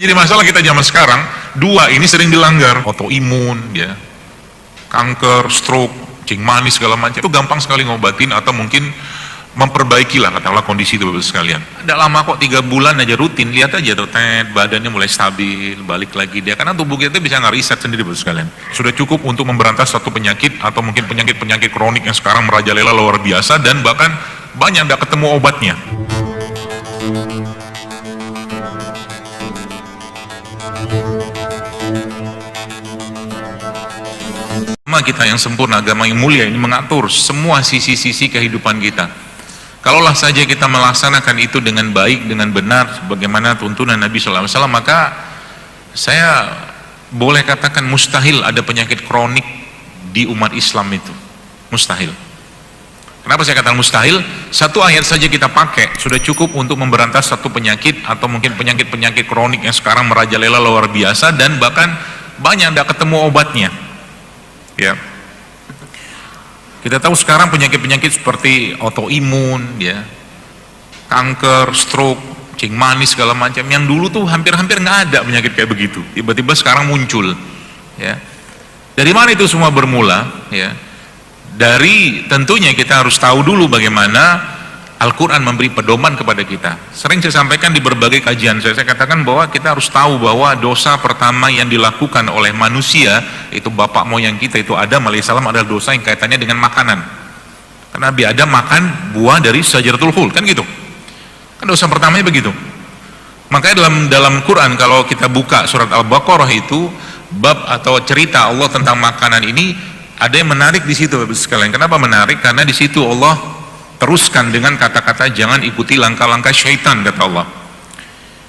Jadi masalah kita zaman sekarang, dua ini sering dilanggar, autoimun, ya, kanker, stroke, kencing manis segala macam. Itu gampang sekali ngobatin atau mungkin memperbaiki lah katakanlah kondisi itu Bapak sekalian. Tidak lama kok, 3 bulan aja rutin, lihat aja tuh, badannya mulai stabil, balik lagi dia. Karena tubuh kita bisa ngeriset sendiri Bapak sekalian. Sudah cukup untuk memberantas satu penyakit atau mungkin penyakit-penyakit kronik yang sekarang merajalela luar biasa dan bahkan banyak tidak ketemu obatnya. Agama kita yang sempurna, agama yang mulia ini mengatur semua sisi-sisi kehidupan kita. Kalaulah saja kita melaksanakan itu dengan baik, dengan benar, sebagaimana tuntunan Nabi SAW, maka saya boleh katakan mustahil ada penyakit kronik di umat Islam itu. Mustahil. Kenapa saya katakan mustahil? Satu ayat saja kita pakai sudah cukup untuk memberantas satu penyakit atau mungkin penyakit-penyakit kronik yang sekarang merajalela luar biasa dan bahkan banyak tidak ketemu obatnya. Ya, kita tahu sekarang penyakit-penyakit seperti autoimun, ya, kanker, stroke, kencing manis segala macam. Yang dulu tuh hampir-hampir nggak ada penyakit kayak begitu. Tiba-tiba sekarang muncul. Ya, dari mana itu semua bermula? Ya, dari tentunya kita harus tahu dulu bagaimana Al-Quran memberi pedoman kepada kita. Sering saya sampaikan di berbagai kajian saya katakan bahwa kita harus tahu bahwa dosa pertama yang dilakukan oleh manusia, itu bapak moyang kita, itu Adam alaihissalam, adalah dosa yang kaitannya dengan makanan. Karena Nabi Adam makan buah dari Syajaratul Khuld, kan gitu. Kan dosa pertamanya begitu. Makanya dalam Quran kalau kita buka surat Al-Baqarah itu, bab atau cerita Allah tentang makanan ini, ada yang menarik di situ Bapak sekalian. Kenapa menarik? Karena di situ Allah teruskan dengan kata-kata jangan ikuti langkah-langkah syaitan, kata Allah.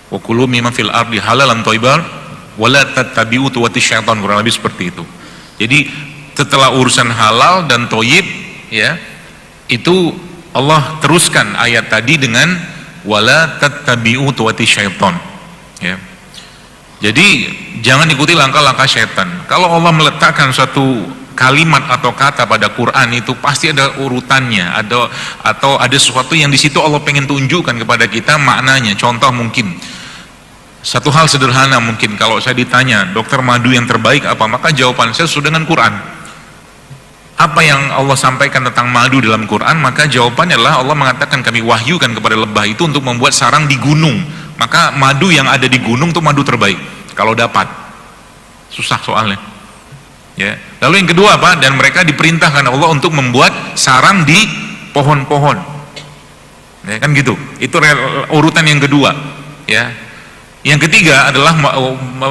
Wa kulu mimma fil ardi halalan thayyiban wa la tattabi'u khutuwatish syaitan, kurang lebih seperti itu. Jadi setelah urusan halal dan thayyib, ya, itu Allah teruskan ayat tadi dengan wa la tattabi'u khutuwatish syaitan. Ya. Jadi jangan ikuti langkah-langkah syaitan. Kalau Allah meletakkan suatu kalimat atau kata pada Quran itu pasti ada urutannya, atau ada sesuatu yang di situ Allah pengen tunjukkan kepada kita maknanya. Contoh mungkin satu hal sederhana, mungkin kalau saya ditanya dokter madu yang terbaik apa, maka jawaban saya sesuai dengan Quran. Apa yang Allah sampaikan tentang madu dalam Quran, maka jawabannya adalah Allah mengatakan kami wahyukan kepada lebah itu untuk membuat sarang di gunung. Maka madu yang ada di gunung itu madu terbaik kalau dapat. Susah soalnya. Ya. Lalu yang kedua apa? Dan mereka diperintahkan Allah untuk membuat sarang di pohon-pohon. Ya, kan gitu. Itu urutan yang kedua. Ya. Yang ketiga adalah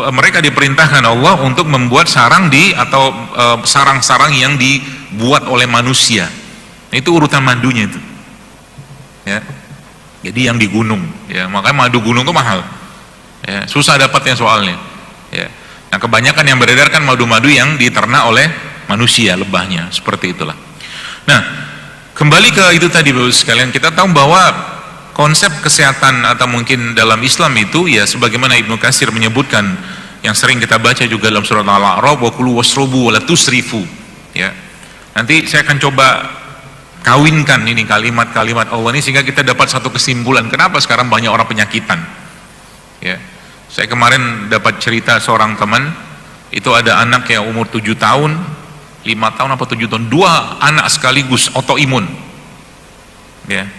mereka diperintahkan Allah untuk membuat sarang di atau sarang-sarang yang dibuat oleh manusia. Itu urutan madunya itu. Ya. Jadi yang di gunung. Ya, makanya madu gunung itu mahal. Ya, susah dapatnya soalnya. Ya. Nah, kebanyakan yang beredar kan madu-madu yang diternak oleh manusia, lebahnya, seperti itulah. Nah, kembali ke itu tadi Bapak sekalian, kita tahu bahwa konsep kesehatan atau mungkin dalam Islam itu, ya sebagaimana Ibnu Katsir menyebutkan, yang sering kita baca juga dalam surat Al-A'raf, wa kulu washrabu wa la tusrifu. Ya. Nanti saya akan coba kawinkan ini kalimat-kalimat Allah ini sehingga kita dapat satu kesimpulan kenapa sekarang banyak orang penyakitan. Ya. Saya kemarin dapat cerita seorang teman, itu ada anak yang umur 7 tahun, 5 tahun apa 7 tahun, 2 anak sekaligus autoimun. Ya,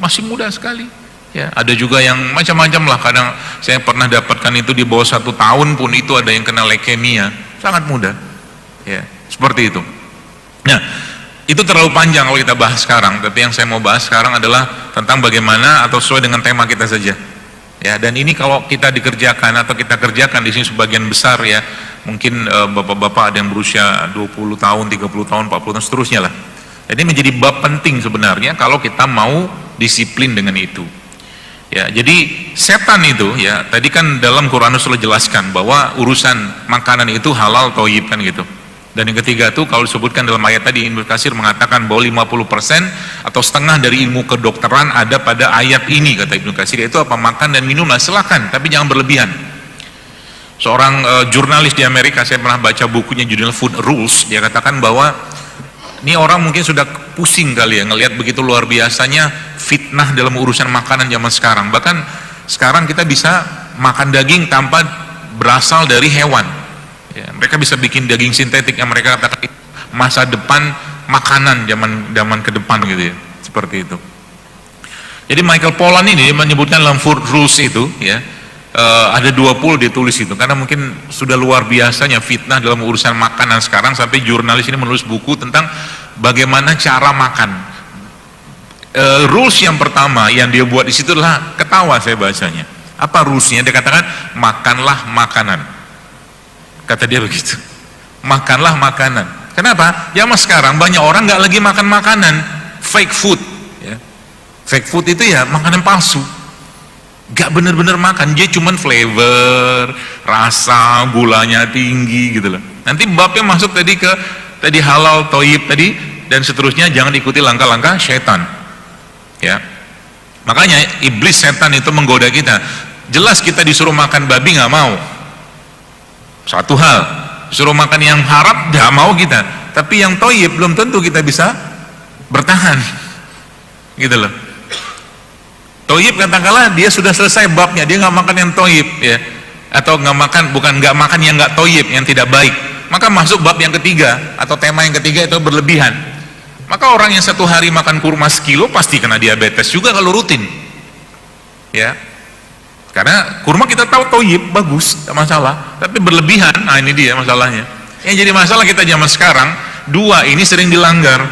masih muda sekali. Ya, ada juga yang macam-macam lah, kadang saya pernah dapatkan itu di bawah 1 tahun pun itu ada yang kena leukemia, sangat muda. Ya, seperti itu. Nah, itu terlalu panjang kalau kita bahas sekarang, tapi yang saya mau bahas sekarang adalah tentang bagaimana atau sesuai dengan tema kita saja. Ya, dan ini kalau kita dikerjakan atau kita kerjakan di sini sebagian besar, ya mungkin bapak-bapak ada yang berusia 20 tahun, 30 tahun, 40 tahun seterusnya lah. Jadi menjadi bab penting sebenarnya kalau kita mau disiplin dengan itu. Ya, jadi setan itu, ya tadi kan dalam Quran sudah jelaskan bahwa urusan makanan itu halal thayyib kan gitu. Dan yang ketiga itu kalau disebutkan dalam ayat tadi, Ibnu Katsir mengatakan bahwa 50% atau setengah dari ilmu kedokteran ada pada ayat ini, kata Ibnu Katsir, itu apa? Makan dan minumlah, silakan, tapi jangan berlebihan. Seorang jurnalis di Amerika, saya pernah baca bukunya judulnya Food Rules, dia katakan bahwa ini orang mungkin sudah pusing kali ya ngelihat begitu luar biasanya fitnah dalam urusan makanan zaman sekarang. Bahkan sekarang kita bisa makan daging tanpa berasal dari hewan. Ya, mereka bisa bikin daging sintetik yang mereka katakan masa depan makanan zaman ke depan gitu ya, seperti itu. Jadi Michael Pollan ini menyebutkan dalam Food Rules itu ya, ada 20 ditulis itu, karena mungkin sudah luar biasanya fitnah dalam urusan makanan sekarang sampai jurnalis ini menulis buku tentang bagaimana cara makan. Rules yang pertama yang dia buat di situ adalah, ketawa saya bacanya. Apa rulesnya? Dia katakan makanlah makanan. Kata dia begitu. Makanlah makanan. Kenapa? Zaman sekarang banyak orang nggak lagi makan makanan, fake food. Ya. Fake food itu ya makanan palsu. Nggak bener-bener makan, dia cuman flavor, rasa, gulanya tinggi gitu loh. Nanti babnya masuk tadi halal, toyib tadi, dan seterusnya. Jangan ikuti langkah-langkah syaitan. Ya, makanya iblis setan itu menggoda kita. Jelas kita disuruh makan babi nggak mau, satu hal. Disuruh makan yang haram nggak mau kita, tapi yang toyib belum tentu kita bisa bertahan, gitu loh. Toyib katakanlah dia sudah selesai babnya, dia nggak makan yang toyib ya, atau nggak makan, bukan nggak makan yang nggak toyib, yang tidak baik, maka masuk bab yang ketiga atau tema yang ketiga, itu berlebihan. Maka orang yang satu hari makan kurma sekilo pasti kena diabetes juga kalau rutin, ya. Karena kurma kita tahu toyib bagus, tidak masalah, tapi berlebihan, nah ini dia masalahnya. Yang jadi masalah kita zaman sekarang, dua ini sering dilanggar,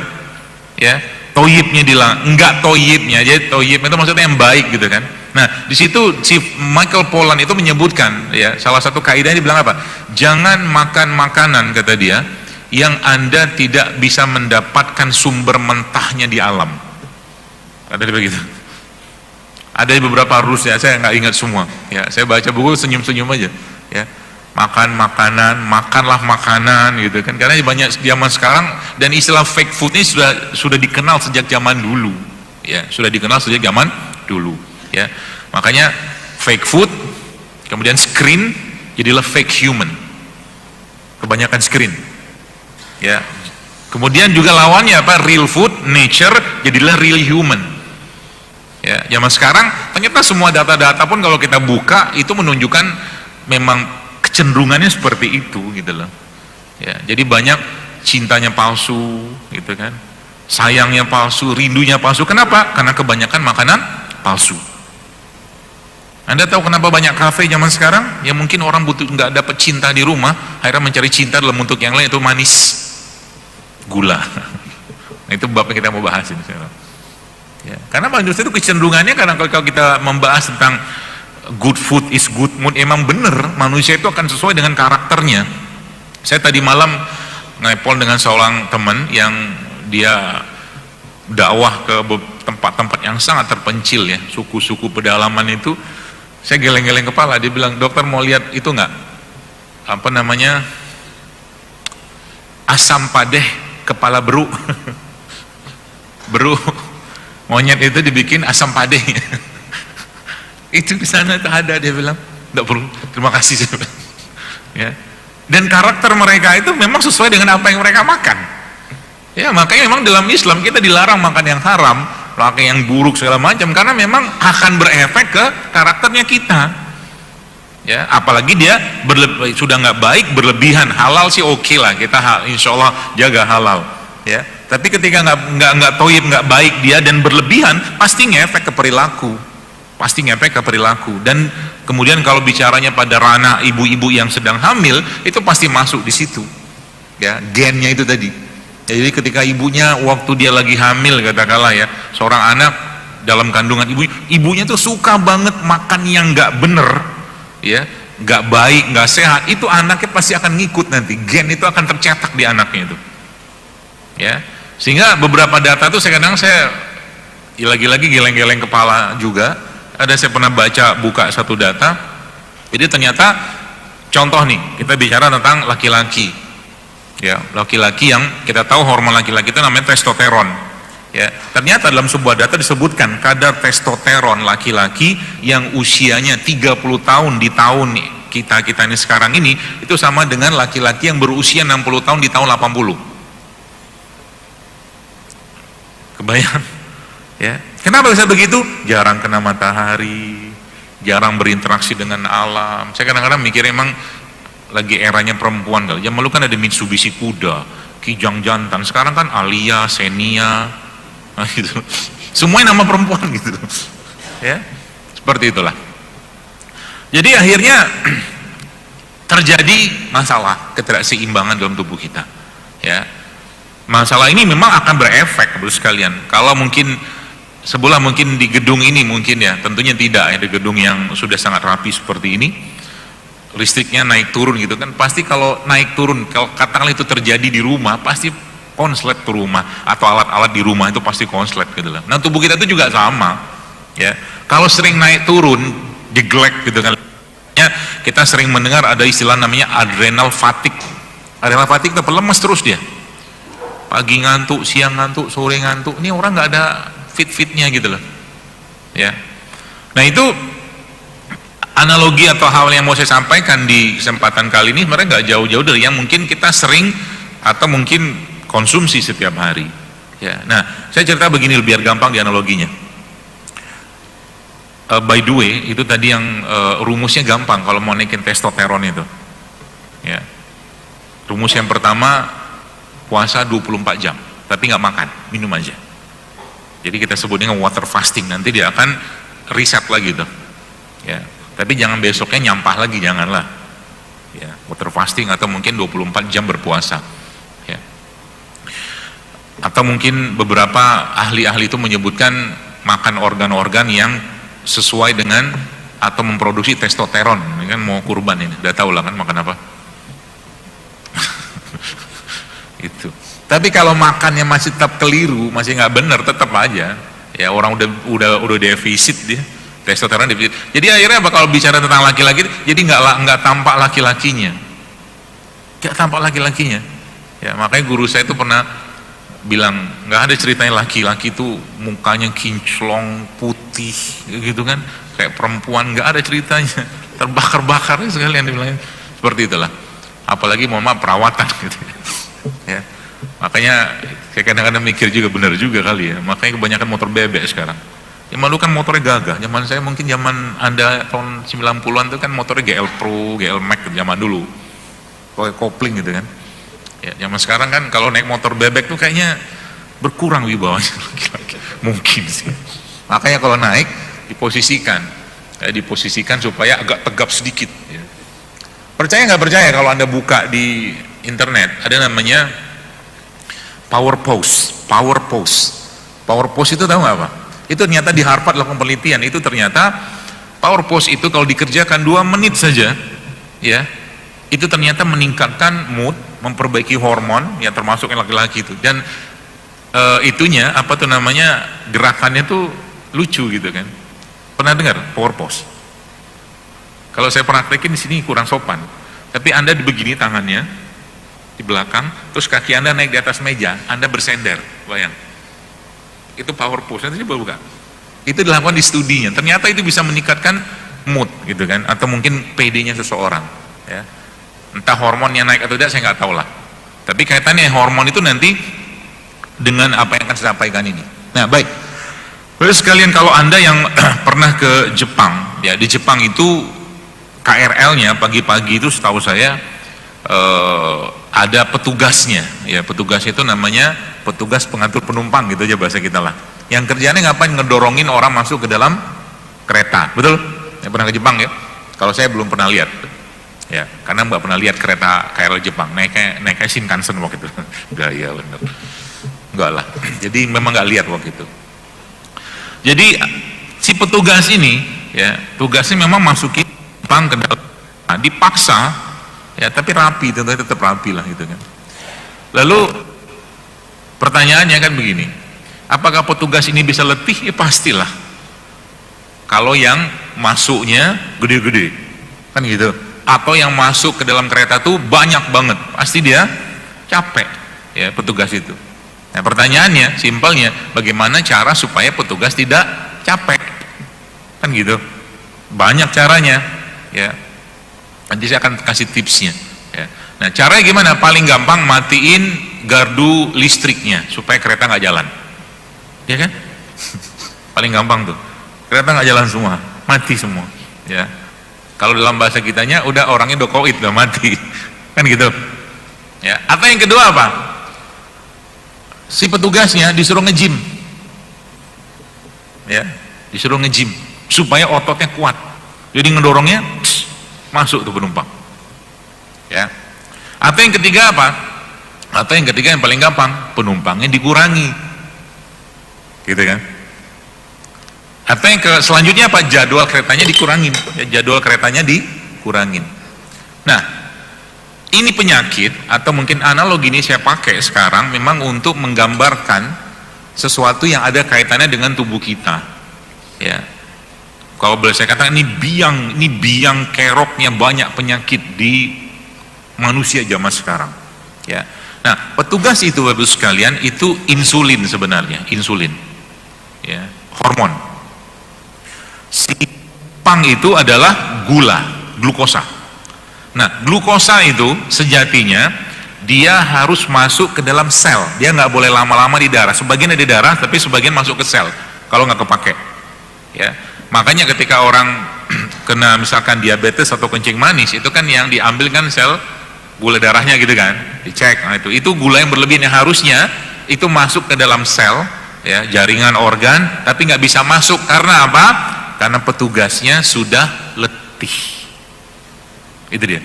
ya. Toyibnya enggak toyibnya, jadi toyib itu maksudnya yang baik gitu kan. Nah di situ si Michael Pollan itu menyebutkan, ya, salah satu kaidahnya dibilang apa? Jangan makan makanan, kata dia, yang Anda tidak bisa mendapatkan sumber mentahnya di alam. Ada begitu. Ada beberapa rules ya, saya nggak ingat semua. Ya, saya baca buku senyum-senyum aja. Ya, makan makanan, makanlah makanan, gitu kan. Karena banyak zaman sekarang, dan istilah fake food ini sudah dikenal sejak zaman dulu. Ya, sudah dikenal sejak zaman dulu. Ya, makanya fake food, kemudian screen, jadilah fake human. Kebanyakan screen. Ya, kemudian juga lawannya apa? Real food, nature, jadilah real human. Ya, zaman sekarang ternyata semua data-data pun kalau kita buka itu menunjukkan memang kecenderungannya seperti itu, gitu loh. Ya, jadi banyak cintanya palsu, gitu kan? Sayangnya palsu, rindunya palsu. Kenapa? Karena kebanyakan makanan palsu. Anda tahu kenapa banyak kafe zaman sekarang? Ya mungkin orang butuh nggak dapat cinta di rumah, akhirnya mencari cinta dalam bentuk yang lain, itu manis, gula. Nah, itu bab yang kita mau bahas ini sekarang. Ya, karena manusia itu kecenderungannya, karena kalau kita membahas tentang good food is good mood, emang bener manusia itu akan sesuai dengan karakternya. Saya tadi malam nelpon dengan seorang teman yang dia dakwah ke tempat-tempat yang sangat terpencil ya, suku-suku pedalaman itu. Saya geleng-geleng kepala, dia bilang, dokter mau lihat itu nggak, apa namanya, asam padeh kepala beru. Beru monyet itu dibikin asam padeh. Itu di sana itu ada, dia bilang, nggak perlu, terima kasih. Ya. Dan karakter mereka itu memang sesuai dengan apa yang mereka makan. Ya, makanya memang dalam Islam kita dilarang makan yang haram, makan yang buruk segala macam, karena memang akan berefek ke karakternya kita. Ya, apalagi dia sudah nggak baik, berlebihan. Halal sih oke lah, kita insya Allah jaga halal. Ya, tapi ketika nggak toyib, nggak baik dia dan berlebihan, pasti ngefek ke perilaku. Pasti ngefek ke perilaku. Dan kemudian kalau bicaranya pada ranah ibu-ibu yang sedang hamil, itu pasti masuk di situ. Ya, gennya itu tadi. Ya, jadi ketika ibunya waktu dia lagi hamil, katakanlah ya, seorang anak dalam kandungan ibunya tuh suka banget makan yang nggak bener, ya, nggak baik, nggak sehat, itu anaknya pasti akan ngikut nanti. Gen itu akan tercetak di anaknya itu. Ya, sehingga beberapa data tuh kadang saya lagi-lagi geleng-geleng kepala juga. Ada saya pernah buka satu data, jadi ternyata contoh nih, kita bicara tentang laki-laki. Ya, laki-laki yang kita tahu hormon laki-laki itu namanya testosteron. Ya, ternyata dalam sebuah data disebutkan kadar testosteron laki-laki yang usianya 30 tahun di tahun kita ini sekarang ini itu sama dengan laki-laki yang berusia 60 tahun di tahun 80. Kebayang? Ya, kenapa bisa begitu? Jarang kena matahari, jarang berinteraksi dengan alam. Saya kadang-kadang mikir emang lagi eranya perempuan kali. Zaman lalu kan ada Mitsubishi Kuda, Kijang Jantan, sekarang kan Alia, Xenia, nah gitu. Semuanya nama perempuan gitu. Ya, seperti itulah. Jadi akhirnya terjadi masalah ketidakseimbangan dalam tubuh kita. Ya, masalah ini memang akan berefek, Bapak sekalian. Kalau mungkin sebelah mungkin di gedung ini mungkin ya, tentunya tidak ya, di gedung yang sudah sangat rapi seperti ini, listriknya naik turun gitu kan, pasti kalau naik turun, kalau katakanlah itu terjadi di rumah, pasti konslet tuh rumah, atau alat-alat di rumah itu pasti konslet gitu lah. Nah tubuh kita itu juga sama, ya. Kalau sering naik turun, neglect gitu kan, ya, kita sering mendengar ada istilah namanya adrenal fatigue. Adrenal fatigue itu lemes terus dia, pagi ngantuk, siang ngantuk, sore ngantuk, ini orang nggak ada fit-fitnya gitu loh, ya. Nah itu analogi atau hal yang mau saya sampaikan di kesempatan kali ini mereka nggak jauh-jauh dari yang mungkin kita sering atau mungkin konsumsi setiap hari, ya. Nah saya cerita begini biar gampang di analoginya. By the way, itu tadi yang rumusnya gampang kalau mau naikin testosteron itu, ya. Rumus yang pertama, puasa 24 jam tapi nggak makan, minum aja. Jadi kita sebut dengan water fasting, nanti dia akan reset lagi tuh, ya. Tapi jangan besoknya nyampah lagi, janganlah, ya. Water fasting atau mungkin 24 jam berpuasa, ya. Atau mungkin beberapa ahli-ahli itu menyebutkan makan organ-organ yang sesuai dengan atau memproduksi testosteron. Ini kan mau kurban ini, udah tahu lah kan makan apa. Itu. Tapi kalau makannya masih tetap keliru, masih nggak benar, tetap aja, ya orang udah defisit dia, testosteron defisit. Jadi akhirnya apa kalau bicara tentang laki-laki, jadi nggak tampak laki-lakinya, nggak tampak laki-lakinya. Ya makanya guru saya itu pernah bilang nggak ada ceritanya laki-laki itu mukanya kinclong putih gitu kan, kayak perempuan, nggak ada ceritanya, terbakar-bakar sekalian dibilangnya. Seperti itulah. Apalagi mohon maaf perawatan gitu, ya. Makanya saya kadang-kadang mikir juga benar juga kali ya, makanya kebanyakan motor bebek sekarang. Ya malu kan motornya gagah, zaman saya mungkin zaman Anda tahun 90-an itu kan motornya GL Pro, GL Max zaman dulu, pakai kopling gitu kan. Ya zaman sekarang kan kalau naik motor bebek tuh kayaknya berkurang wibawanya laki-laki, mungkin sih. Makanya kalau naik diposisikan supaya agak tegap sedikit. Ya. Percaya nggak percaya kalau Anda buka di internet ada namanya power pose itu tahu nggak apa? Itu ternyata di Harvard lakukan penelitian, itu ternyata power pose itu kalau dikerjakan 2 menit saja, ya, itu ternyata meningkatkan mood, memperbaiki hormon, ya termasuk yang laki-laki itu, dan itunya apa tuh namanya gerakannya tuh lucu gitu kan. Pernah dengar power pose? Kalau saya praktekin di sini kurang sopan, tapi Anda begini tangannya di belakang, terus kaki Anda naik di atas meja, Anda bersender, bayang. Itu power pose, nanti coba buka. Itu dilakukan di studinya, ternyata itu bisa meningkatkan mood gitu kan, atau mungkin PD-nya seseorang, ya. Entah hormonnya naik atau tidak, saya nggak tahu lah. Tapi kaitannya hormon itu nanti dengan apa yang akan saya sampaikan ini. Nah baik, terus sekalian kalau Anda yang pernah ke Jepang, ya di Jepang itu KRL-nya pagi-pagi itu setahu saya ada petugasnya, ya petugasnya itu namanya petugas pengatur penumpang gitu aja bahasa kita lah, yang kerjanya ngapain, ngedorongin orang masuk ke dalam kereta, betul? Yang pernah ke Jepang ya? Kalau saya belum pernah lihat, ya karena nggak pernah lihat kereta KRL Jepang, naiknya Shinkansen waktu itu, gaya bener, enggak lah, jadi memang nggak lihat waktu itu. Jadi si petugas ini, ya tugasnya memang masukin Jepang ke dalam, nah, dipaksa. Ya tapi rapi, tentunya tetap rapi lah gitu kan. Lalu pertanyaannya kan begini, apakah petugas ini bisa letih? Ya pastilah. Kalau yang masuknya gede-gede, kan gitu. Atau yang masuk ke dalam kereta tuh banyak banget, pasti dia capek, ya petugas itu. Nah pertanyaannya, simpelnya, bagaimana cara supaya petugas tidak capek? Kan gitu. Banyak caranya, ya. Nanti saya akan kasih tipsnya, ya. Nah caranya gimana? Paling gampang matiin gardu listriknya supaya kereta nggak jalan, ya kan? Paling gampang tuh, kereta nggak jalan semua, mati semua, Ya, kalau dalam bahasa kitanya udah orangnya udah koid, udah mati, kan gitu. Ya, atau yang kedua apa? Si petugasnya disuruh nge-gym, ya, disuruh nge-gym supaya ototnya kuat. Jadi ngedorongnya masuk tuh penumpang. Ya. Atau yang ketiga apa? Atau yang ketiga yang paling gampang, penumpangnya dikurangi, gitu kan? Atau yang selanjutnya apa? Jadwal keretanya dikurangin, ya, jadwal keretanya dikurangin. Nah, ini penyakit, atau mungkin analogi ini saya pakai sekarang memang untuk menggambarkan sesuatu yang ada kaitannya dengan tubuh kita. Ya, kalau boleh saya katakan ini biang keroknya banyak penyakit di manusia zaman sekarang. Ya, nah petugas itu Bapak sekalian itu insulin sebenarnya, insulin, ya, hormon. Si pang itu adalah gula, glukosa. Nah, glukosa itu sejatinya dia harus masuk ke dalam sel. Dia nggak boleh lama-lama di darah. Sebagian ada di darah, tapi sebagian masuk ke sel. Kalau nggak kepake, ya. Makanya ketika orang kena misalkan diabetes atau kencing manis, itu kan yang diambil kan sel gula darahnya gitu kan, dicek. Nah, itu gula yang berlebihan yang harusnya itu masuk ke dalam sel, ya, jaringan organ, tapi nggak bisa masuk karena apa? Karena petugasnya sudah letih. Itu dia.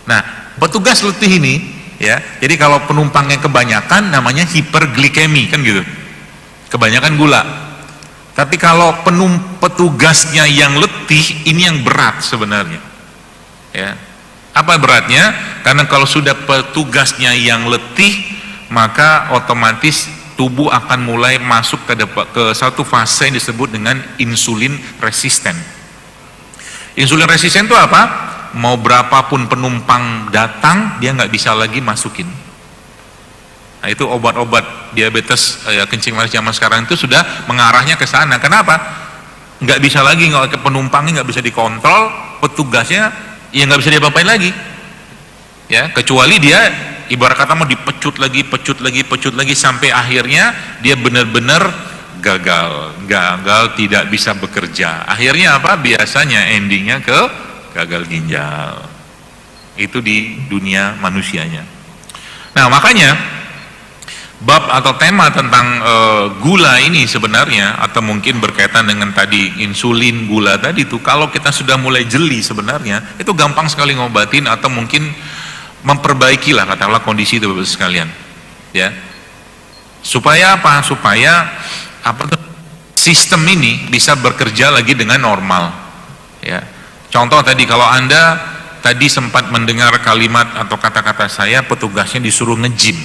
Nah, petugas letih ini, ya, jadi kalau penumpangnya kebanyakan namanya hiperglikemi kan gitu, kebanyakan gula. Tapi kalau petugasnya yang letih, ini yang berat sebenarnya, ya. Apa beratnya? Karena kalau sudah petugasnya yang letih, maka otomatis tubuh akan mulai masuk ke satu fase yang disebut dengan insulin resisten. Insulin resisten itu apa? Mau berapapun penumpang datang, dia nggak bisa lagi masukin. Nah, itu obat-obat diabetes, kencing manis zaman sekarang itu sudah mengarahnya ke sana. Kenapa? Nggak bisa lagi, nggak, penumpangnya nggak bisa dikontrol, petugasnya ya nggak bisa diapa-apain lagi, ya, kecuali dia ibarat kata mau dipecut lagi sampai akhirnya dia benar-benar gagal tidak bisa bekerja. Akhirnya apa? Biasanya endingnya ke gagal ginjal. Itu di dunia manusianya. Nah, makanya bab atau tema tentang gula ini sebenarnya, atau mungkin berkaitan dengan tadi insulin, gula tadi itu, kalau kita sudah mulai jeli sebenarnya itu gampang sekali ngobatin atau mungkin memperbaiki lah katakanlah kondisi itu Bapak sekalian, ya. Supaya apa? Supaya sistem ini bisa bekerja lagi dengan normal, ya. Contoh tadi, kalau Anda tadi sempat mendengar kalimat atau kata-kata saya, petugasnya disuruh nge-gym,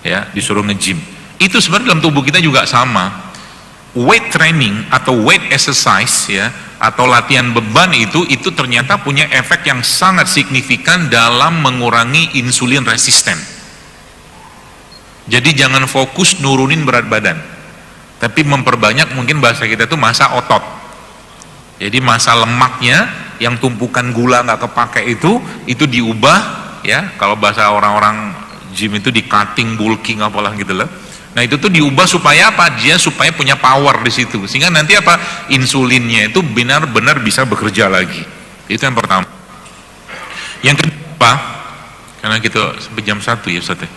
ya, disuruh nge-gym. Itu sebenarnya dalam tubuh kita juga sama. Weight training atau weight exercise, ya, atau latihan beban itu ternyata punya efek yang sangat signifikan dalam mengurangi insulin resisten. Jadi jangan fokus nurunin berat badan, tapi memperbanyak, mungkin bahasa kita itu massa otot. Jadi massa lemaknya yang tumpukan gula nggak kepake itu diubah, ya, kalau bahasa orang-orang gym itu di cutting, bulking apalah gitu loh. Nah, itu tuh diubah supaya apa? Dia supaya punya power di situ, sehingga nanti apa? Insulinnya itu benar-benar bisa bekerja lagi. Itu yang pertama. Yang kedua, karena kita sampai jam 1 ya Ustaz.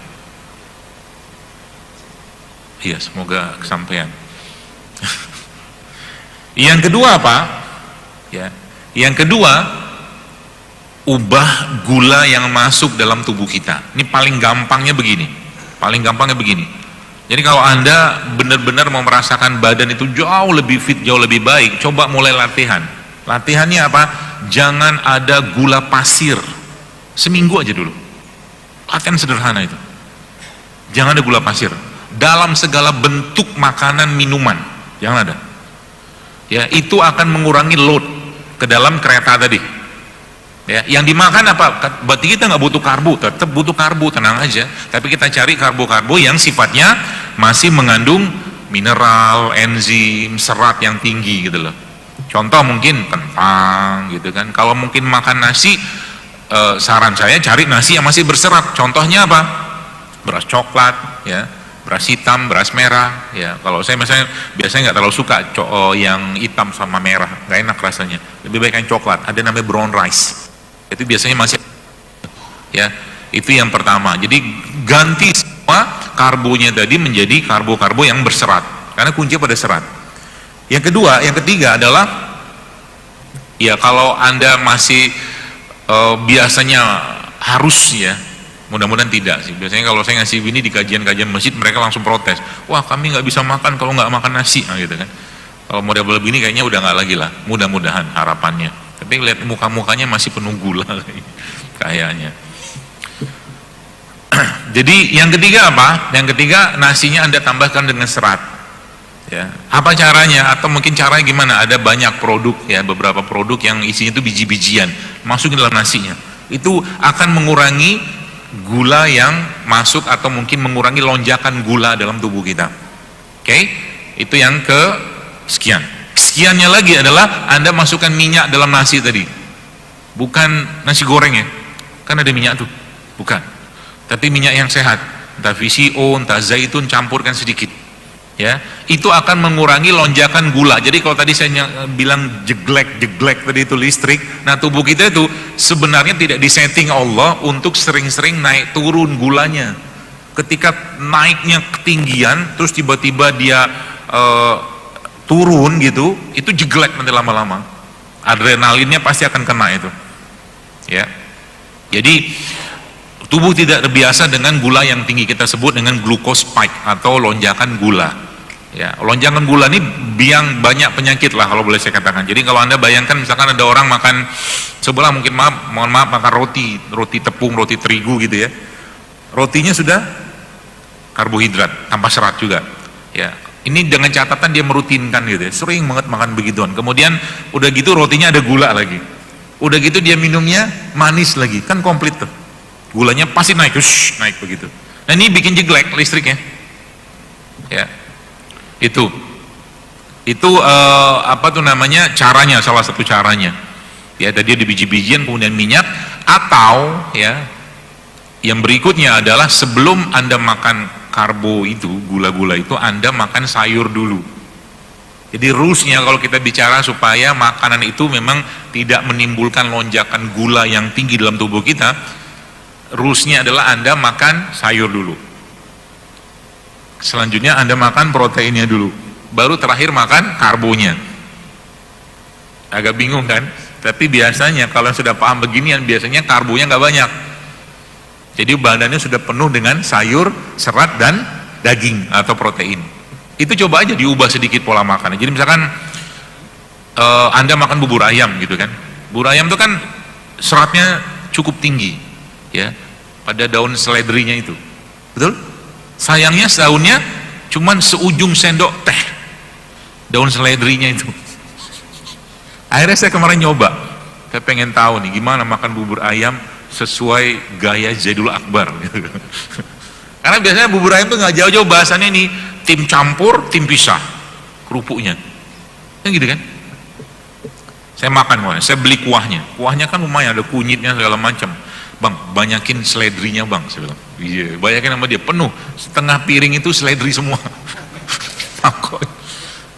Iya, semoga kesampaian. Yang kedua apa? Ya. Yang kedua, ubah gula yang masuk dalam tubuh kita. Ini paling gampangnya begini. Paling gampangnya begini. Jadi kalau Anda benar-benar mau merasakan badan itu jauh lebih fit, jauh lebih baik, coba mulai latihan. Latihannya apa? Jangan ada gula pasir. Seminggu aja dulu. Latihan sederhana itu. Jangan ada gula pasir. Dalam segala bentuk makanan, minuman, jangan ada. Ya, itu akan mengurangi load ke dalam kereta tadi. Ya, yang dimakan apa? Berarti kita nggak butuh karbo, tetap butuh karbo, tenang aja. Tapi kita cari karbo-karbo yang sifatnya masih mengandung mineral, enzim, serat yang tinggi gitu loh. Contoh mungkin kentang gitu kan. Kalau mungkin makan nasi, saran saya cari nasi yang masih berserat. Contohnya apa? Beras coklat, ya, beras hitam, beras merah. Ya, kalau saya misalnya biasanya nggak terlalu suka yang hitam sama merah, nggak enak rasanya. Lebih baik yang coklat. Ada namanya brown rice. Itu biasanya masih, ya, itu yang pertama. Jadi ganti semua karbonya tadi menjadi karbo-karbo yang berserat, karena kunci pada serat. Yang kedua, yang ketiga adalah, ya kalau Anda masih biasanya harus, ya, mudah-mudahan tidak sih. Biasanya kalau saya ngasih ini di kajian-kajian masjid, mereka langsung protes. Wah, kami nggak bisa makan kalau nggak makan nasi, nah, gitu kan. Kalau model begini kayaknya udah nggak lagi lah. Mudah-mudahan harapannya. Tapi lihat muka-mukanya masih penuh gula kayaknya. Jadi yang ketiga apa? Yang ketiga, nasinya Anda tambahkan dengan serat. Ya. Apa caranya? Atau mungkin caranya gimana? Ada banyak produk, ya, beberapa produk yang isinya itu biji-bijian, masukin dalam nasinya. Itu akan mengurangi gula yang masuk atau mungkin mengurangi lonjakan gula dalam tubuh kita. Oke? Itu yang ke sekian. Sekiannya lagi adalah Anda masukkan minyak dalam nasi tadi. Bukan nasi goreng, ya. Kan ada minyak tuh. Bukan. Tapi minyak yang sehat. Entah VCO, entah zaitun, campurkan sedikit. Ya, itu akan mengurangi lonjakan gula. Jadi kalau tadi saya bilang jeglek tadi itu listrik, nah tubuh kita itu sebenarnya tidak disetting Allah untuk sering-sering naik turun gulanya. Ketika naiknya ketinggian, terus tiba-tiba dia turun gitu, itu jeglek nanti lama-lama. Adrenalinnya pasti akan kena itu. Ya, jadi tubuh tidak terbiasa dengan gula yang tinggi, kita sebut dengan glucose spike atau lonjakan gula. Ya, lonjakan gula ini banyak penyakit lah kalau boleh saya katakan. Jadi kalau Anda bayangkan misalkan ada orang makan sebelah, mungkin mohon maaf makan roti tepung, roti terigu gitu ya. Rotinya sudah karbohidrat tanpa serat juga. Ya, ini dengan catatan dia merutinkan gitu ya. Sering banget makan begituan. Kemudian udah gitu rotinya ada gula lagi. Udah gitu dia minumnya manis lagi. Kan komplit tuh. Gulanya pasti naik, naik begitu. Nah ini bikin jeglek listriknya. Ya, itu apa tuh namanya, caranya, salah satu caranya. Ya, tadi ada biji-bijian kemudian minyak, atau ya yang berikutnya adalah sebelum Anda makan karbo itu, gula-gula itu, Anda makan sayur dulu. Jadi rulesnya kalau kita bicara supaya makanan itu memang tidak menimbulkan lonjakan gula yang tinggi dalam tubuh kita, rulesnya adalah Anda makan sayur dulu, selanjutnya Anda makan proteinnya dulu, baru terakhir makan karbonya. Agak bingung kan? Tapi biasanya kalau sudah paham beginian, biasanya karbonya nggak banyak, jadi badannya sudah penuh dengan sayur, serat, dan daging atau protein. Itu coba aja diubah sedikit pola makan. Jadi misalkan Anda makan bubur ayam gitu kan, bubur ayam itu kan seratnya cukup tinggi ya, pada daun seledrinya itu, betul? Sayangnya daunnya cuman seujung sendok teh, daun seledrinya itu. Akhirnya saya kemarin nyoba, saya pengen tahu nih gimana makan bubur ayam sesuai gaya Zaidul Akbar gitu. Karena biasanya bubur ayam tuh nggak jauh-jauh bahasannya nih, tim campur, tim pisah kerupuknya, kan gitu kan. Saya makan, saya beli kuahnya kan lumayan, ada kunyitnya segala macam. Bang, banyakin seledrinya bang, saya bilang. Iya, banyakin sama dia, penuh, setengah piring itu seledri semua.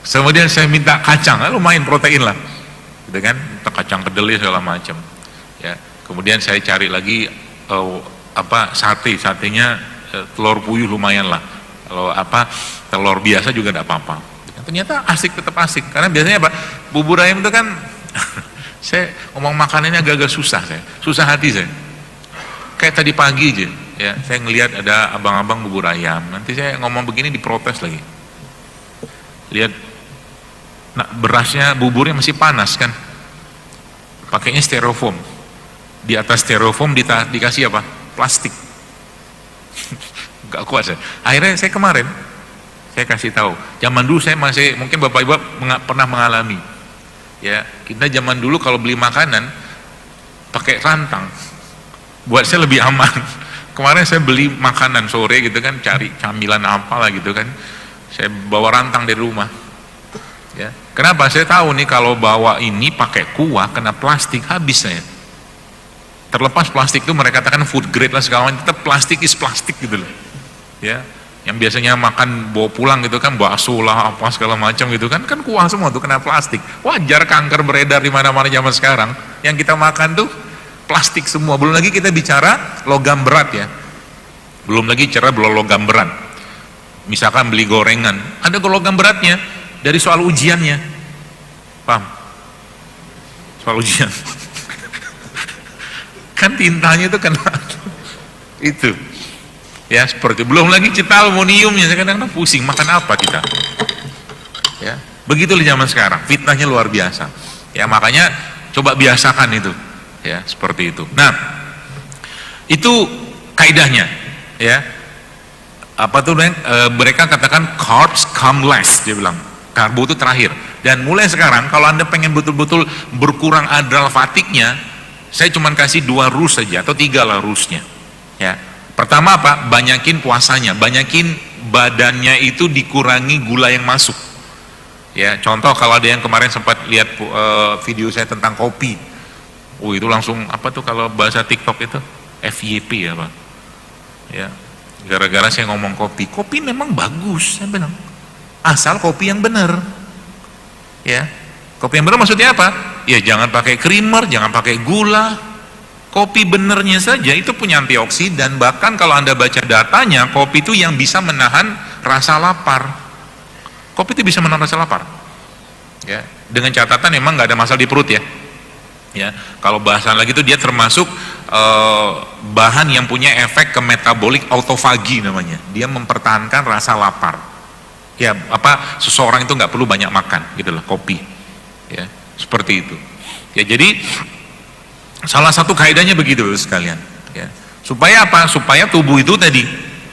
Kemudian saya minta kacang, lumayan protein lah, gitu kan, kacang kedelai segala macam. Ya, kemudian saya cari lagi satenya telur puyuh lumayan lah. Kalau telur biasa juga tidak apa-apa. Ternyata asik, tetap asik. Karena biasanya bubur ayam itu kan, saya ngomong makanannya agak-agak susah hati saya. Kayak tadi pagi aja, ya, saya ngelihat ada abang-abang bubur ayam. Nanti saya ngomong begini diprotes lagi. Lihat, nah, berasnya, buburnya masih panas kan, pakainya styrofoam. Di atas styrofoam dikasih apa? Plastik. Gak kuat saya. Akhirnya saya kemarin, saya kasih tahu. Zaman dulu saya masih, mungkin bapak ibu pernah mengalami. Ya, kita zaman dulu kalau beli makanan pakai rantang. Buat saya lebih aman. Kemarin saya beli makanan sore gitu kan, cari camilan apalah gitu kan, saya bawa rantang dari rumah. Ya, kenapa? Saya tahu nih kalau bawa ini pakai kuah kena plastik, habis saya. Terlepas plastik itu mereka katakan food grade lah segala macam, tetap plastik is plastik gitu loh. Ya, yang biasanya makan bawa pulang gitu kan, bakso lah apa segala macam gitu kan kuah semua tuh, kena plastik. Wajar kanker beredar di mana-mana zaman sekarang. Yang kita makan tuh plastik semua. Belum lagi kita bicara logam berat ya, belum lagi belum logam berat. Misalkan beli gorengan, ada logam beratnya dari soal ujiannya, paham? Soal ujian kan tintanya itu kena itu ya, seperti belum lagi cetal aluminiumnya. Kadang-kadang pusing makan apa kita ya. Begitulah zaman sekarang, fitnahnya luar biasa ya. Makanya coba biasakan itu ya, seperti itu. Nah, itu kaidahnya ya. Apa tuh mereka katakan carbs come last, dia bilang karbo itu terakhir. Dan mulai sekarang kalau Anda pengen betul-betul berkurang adrenal fatigue-nya, saya cuma kasih 2 rules saja atau 3 lah rulesnya ya. Pertama apa? Banyakin puasanya, banyakin badannya itu dikurangi gula yang masuk. Ya, contoh kalau ada yang kemarin sempat lihat video saya tentang kopi, itu langsung apa tuh kalau bahasa TikTok itu FYP ya Pak. Ya, gara-gara saya ngomong kopi memang bagus, saya bilang asal kopi yang benar. Ya, kopi yang benar maksudnya apa? Ya jangan pakai creamer, jangan pakai gula. Kopi benernya saja itu punya antioksidan. Bahkan kalau Anda baca datanya, kopi itu yang bisa menahan rasa lapar. Kopi itu bisa menahan rasa lapar ya, dengan catatan memang nggak ada masalah di perut ya. Ya, kalau bahasan lagi itu dia termasuk bahan yang punya efek ke metabolic autofagi namanya. Dia mempertahankan rasa lapar ya, apa seseorang itu nggak perlu banyak makan gitu loh, kopi ya, seperti itu ya. Jadi salah satu kaidahnya begitu sekalian ya. Supaya apa? Supaya tubuh itu tadi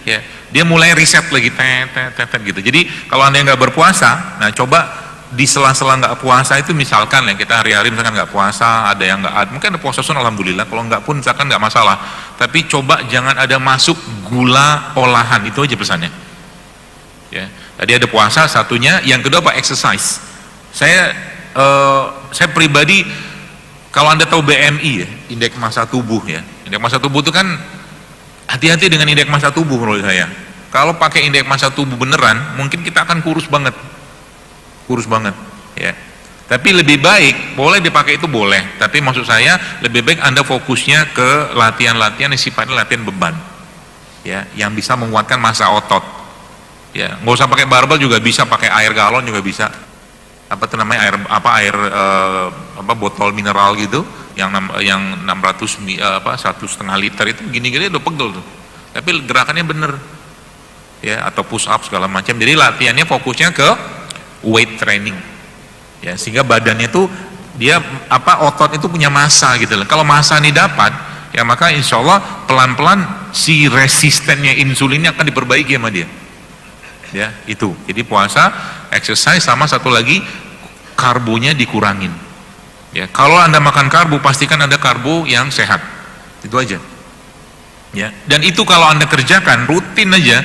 ya, dia mulai reset lagi gitu. Jadi kalau Anda nggak berpuasa, nah coba di sela-sela nggak puasa itu, misalkan ya kita hari-hari misalkan nggak puasa, ada yang nggak, mungkin ada puasa sunnah alhamdulillah, kalau nggak pun misalkan nggak masalah, tapi coba jangan ada masuk gula olahan, itu aja pesannya ya. Tadi ada puasa satunya, yang kedua apa? Exercise. Saya pribadi, kalau Anda tahu BMI ya, indeks massa tubuh ya, indeks massa tubuh itu kan hati-hati dengan indeks massa tubuh menurut saya. Kalau pakai indeks massa tubuh beneran, mungkin kita akan kurus banget ya. Tapi lebih baik, boleh dipakai itu boleh, tapi maksud saya lebih baik Anda fokusnya ke latihan-latihan yang sifatnya latihan beban ya, yang bisa menguatkan massa otot ya. Nggak usah pakai barbel juga bisa, pakai air galon juga bisa. Apa itu namanya, air botol mineral gitu yang 600 1,5 liter itu gini-gini udah pegel tuh, tapi gerakannya bener ya, atau push up segala macam. Jadi latihannya fokusnya ke weight training ya, sehingga badannya tuh dia otot itu punya massa gitu loh. Kalau massa ini dapat ya, maka insya Allah pelan-pelan si resistennya insulinnya akan diperbaiki sama dia ya. Itu jadi puasa, exercise, sama satu lagi karbonya dikurangin ya. Kalau Anda makan karbo, pastikan ada karbo yang sehat, itu aja ya. Dan itu kalau Anda kerjakan rutin aja,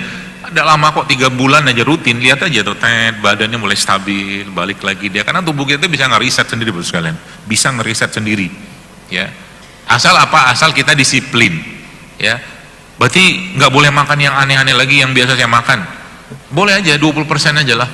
ada lama kok, 3 bulan aja rutin, lihat aja tuh badannya mulai stabil, balik lagi dia, karena tubuh kita bisa ngeriset sendiri Bapak sekalian, bisa ngeriset sendiri ya. Asal kita disiplin ya. Berarti nggak boleh makan yang aneh-aneh lagi yang biasa saya makan, boleh aja 20% aja lah